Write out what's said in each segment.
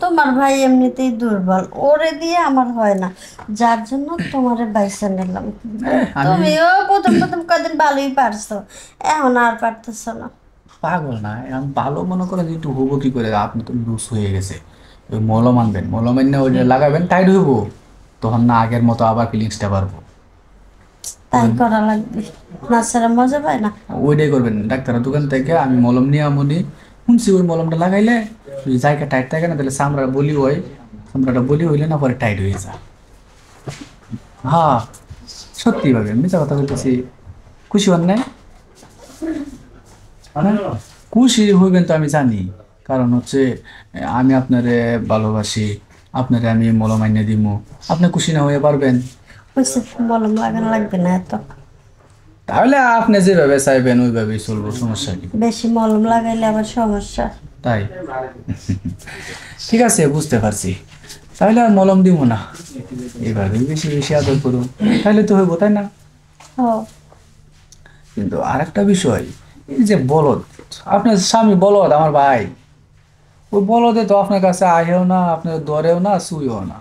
তোমার ভাই এমনিতেই দুর্বল, ওরে দিয়ে আমার হয় না, যার জন্য তোমারে বাইসা নিলাম। আমি তুমিও প্রথম প্রথম কদিন ভালোই পারছো, এখন আর পারতেছো না। পাগল না, আমি ভালো মনে করেন যে একটু হবো কি করে, আপনি তো লুজ হয়ে গেছে। ওই মলম আনবেন, মলম এনে ওই লাগাবেন, টাইট হইব। তখন না আগের মতো আবার ফিলিংসটা পারবো। তাই করা লাগবে, নাচারা মজা পায় না। ওইটাই করবেন, ডাক্তারের দোকান থেকে আমি মলম নিয়ে আমনি শুনছি ওই মলমটা লাগাইলে যদি জায়গা টাইট থাকে না তাহলে চামড়া বলি হয়, চামড়াটা বলি হইলে না পরে টাইট হয়ে যায়। হ্যাঁ, সত্যি ভাবে মিথ্যা কথা বলতেছি। খুশি হন নাই? হ্যাঁ? খুশি হইবেন তো আমি জানি, কারণ হচ্ছে আমি আপনারে ভালোবাসি, আপনারে আমি মলম আইনে দিমু, আপনি খুশি না হয়ে পারবেন? বুঝছে, মলম লাগানো লাগবে না এত। তাহলে আপনি যেভাবে চাইবেন ওইভাবেই চলবো, সমস্যা কি? বেশি মলম লাগাইলে আবার সমস্যা। তাই? ঠিক আছে, বুঝতে পারছি। তাহলে আর মলম দিব না, এভাবে বেশি বেশি আদর করুন, তাহলে তো হইব, তাই না? ও, কিন্তু আরেকটা বিষয়, এই যে বলদ, আপনার স্বামী বলদ আমার ভাই, ওই বলদে তো আপনার কাছে আহেও না, আপনার ধরেও না, শুয়েও না।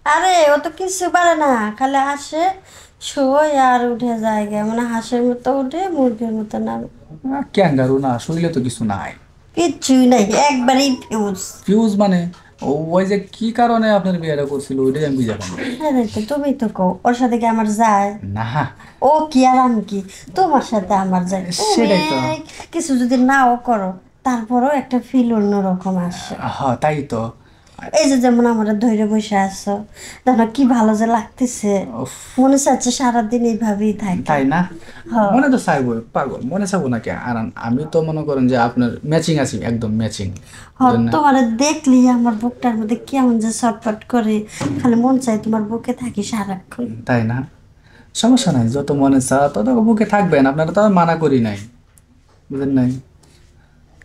আরে ও তো কিছু পারে না, খালি হাসে, শোয় আর উঠে যায় গে, মানে হাঁসের মতো উঠে মুরগির মতো নামে। ক্যাঙ্গারু না, শুইলে তো কিছু নাই। কিচ্ছুই নাই, একবারেই ফিউজ। ফিউজ মানে? ওই যে কি কারণে আপনার বিয়েটা করছিল ওইটাই আমি বুঝা পাইনি। হ্যাঁ, তো তুমি তো কও ওর সাথে কি আমার যায়? না, ও কি আর আমি কি, তোমার সাথে আমার যায়। তুমি সেটাই তো। কিছু যদি নাও করো, তারপরও একটা ফিল অন্যরকম আসে। হ্যাঁ, তাই তো। এই যে যেমন আমার ধৈর্য বসে আছো, দেখো কি ভালো যে লাগতেছে, উফ, মনে চাচ্ছে সারাদিন এইভাবেই থাকি। তাই না? হ্যাঁ, মনে তো চাইবো, পাগল, মনে চাবো নাকি? আর আমি তো মনে করেন যে আপনার ম্যাচিং আছি, একদম ম্যাচিং। হ্যাঁ, তোমার দেখলেই আমার বুকটার মধ্যে কেমন যে ছটফট করে, খালি মন চাই তোমার বুকে থাকি সারাক্ষণ। তাই না? সমস্যা নাই, যত মনে চা তত বুকে থাকবেন, আপনারা তো আর মানা করি নাই, বুঝেন নাই?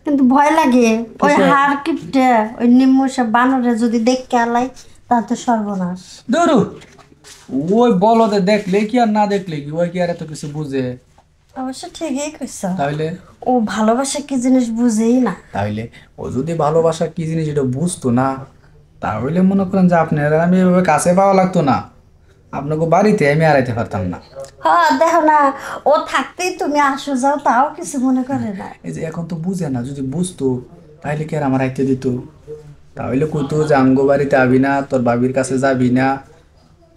কিন্তু ভয় লাগে, ওই কিসে? হাড় কিপটে ওই নিম্মসা বানরে যদি দেখতে আলাই, তা তো সর্বনাশ। ধরু, ওই বলদে দেখলে কি আর না দেখলে কি, ওই কি আর এত কিছু বুঝে? অবশ্য ঠিকই কইছ, তাইলে ও ভালোবাসা কি জিনিস বুঝেই না। তাইলে ও যদি ভালোবাসা কি জিনিস এটা বুঝতো না, তাহলে মনে করেন যে আপনার আমি এভাবে কাছে পাওয়া লাগতো না, আপনাকে বাড়িতে আমি আড়াইতে পারতাম না। হ্যাঁ, দেখো না, ও থাকতেই তুমি আসো যাও, তাও কিছু মনে করে না। এই যে এখন তো বুঝে না, যদি বুঝতো তাহলে কি আর আমার আইতে দিত? তাহলে কইতো যে আমগো বাড়িতে আবি না, তোর বাবির কাছে যাবি না,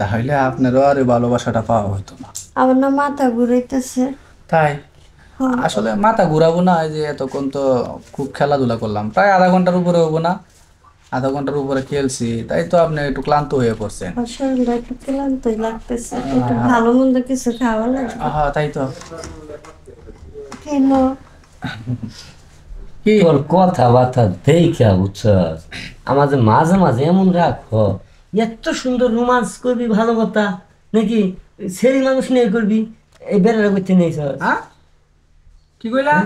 তাহলে আপনারও আর ওই ভালোবাসাটা পাওয়া হতো না। আমার না মাথা ঘুরাইতেছে। তাই? হ্যাঁ, আসলে মাথা ঘুরাবো না, এই যে এতক্ষণ তো খুব খেলাধুলা করলাম, প্রায় আধা ঘন্টার উপরে হবো না, আধা ঘন্টার উপরে খেলছি, তাই তো আপনি একটু ক্লান্ত হয়ে পড়ছেন। আমার শরীরটা একটু ক্লান্তই লাগতেছে, একটু ভালো মন্দ কিছু খাওয়া লাগবে। হ্যাঁ, তাই তো। কেন? কি? তোর কথাবার্তা দেখা বুঝছস, আমাদের মাঝে মাঝে এমন রাখো, এত সুন্দর রোমান্স করবি, ভালো কথা নাকি ছেলে মানুষ নিয়ে করবি, এই বেড়াটা করতে নেই স্যার। হ্যাঁ, কি কইলা?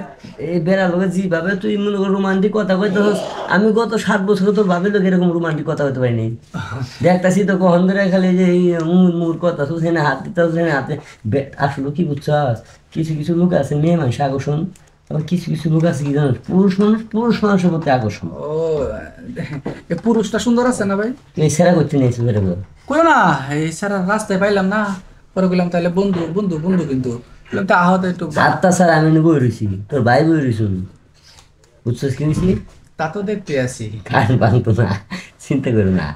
এই বেড়া লোকের যেভাবে তুই মনে কর রোমান্টিক কথা কইতেছস, আমি গত 7 বছর তোর ভাবি লোক এরকম রোমান্টিক কথা হইতে পারিনি। দেখতাছি তো কখন ধরে খালি যে এই মুর মুর কথা সেখানে হাত দিতে সেখানে হাতে। আসলে কি বুঝছস, কিছু কিছু লোক আছে মেয়ে মানুষ আকর্ষণ, আবার কিছু কিছু লোক আছে কি জানিস, পুরুষ মানুষের প্রতি আকর্ষণ। ও, এ পুরুষটা সুন্দর আছে না ভাই? তুই এই সেরা করতে নিয়েছিস বেরোবো। কইও না, এই সারা রাস্তায় পাইলাম না, পরে কইলাম তাহলে বন্ধু বন্ধু বন্ধু, কিন্তু বললাম তো আহত একটু আত্মা স্যার আমি বই রয়েছি, তোর ভাই বই রয়েছি, বুঝছস কিনেছি, তা তো দেখতে আছি। কান পান্ত না, চিন্তা করো না।